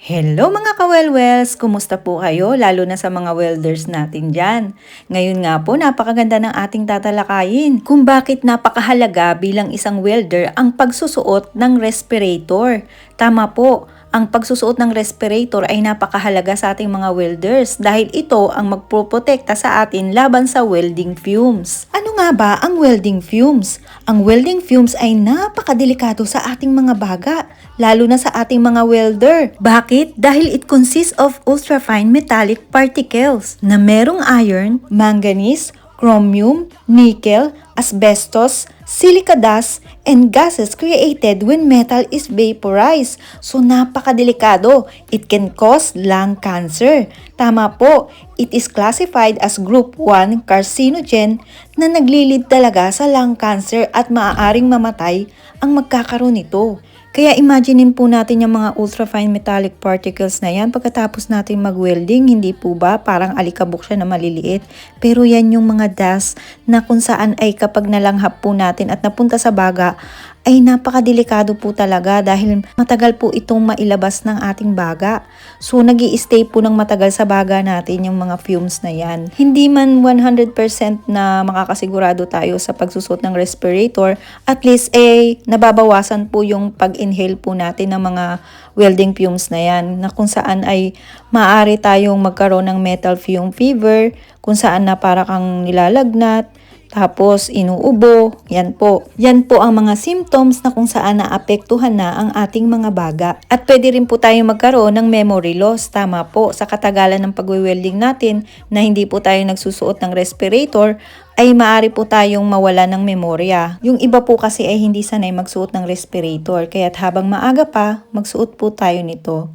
Hello mga kawelwels! Kumusta po kayo? Lalo na sa mga welders natin dyan. Ngayon nga po, napakaganda ng ating tatalakayin kung bakit napakahalaga bilang isang welder ang pagsusuot ng respirator. Tama po, ang pagsusuot ng respirator ay napakahalaga sa ating mga welders dahil ito ang magpoprotekta sa atin laban sa welding fumes. Ano nga ba ang welding fumes? Ang welding fumes ay napakadelikado sa ating mga baga, lalo na sa ating mga welder. Bakit? Dahil it consists of ultrafine metallic particles na merong iron, manganese, chromium, nickel, asbestos, silica dust, and gases created when metal is vaporized. So napakadelikado. It can cause lung cancer. Tama po, it is classified as group 1 carcinogen na naglilid talaga sa lung cancer at maaaring mamatay ang magkakaroon nito. Kaya imaginein po natin yung mga ultrafine metallic particles na yan pagkatapos natin mag-welding, hindi po ba parang alikabok siya na maliliit? Pero yan yung mga dust na kung saan ay kapag nalanghap po natin at napunta sa baga, ay napakadelikado po talaga dahil matagal po itong mailabas ng ating baga. So nag-i-stay po ng matagal sa baga natin yung mga fumes na yan. Hindi man 100% na makakasigurado tayo sa pagsusot ng respirator, at least nababawasan po yung pag-inhale po natin ng mga welding fumes na yan, na kung saan ay maaari tayong magkaroon ng metal fume fever, kung saan na para kang nilalagnat, tapos inuubo. Yan po. Yan po ang mga symptoms na kung saan naapektuhan na ang ating mga baga. At pwede rin po tayo magkaroon ng memory loss. Tama po, sa katagalan ng pag-welding natin na hindi po tayo nagsusuot ng respirator, ay maaari po tayong mawala ng memorya. Yung iba po kasi ay hindi sanay magsuot ng respirator, kaya't habang maaga pa, magsuot po tayo nito.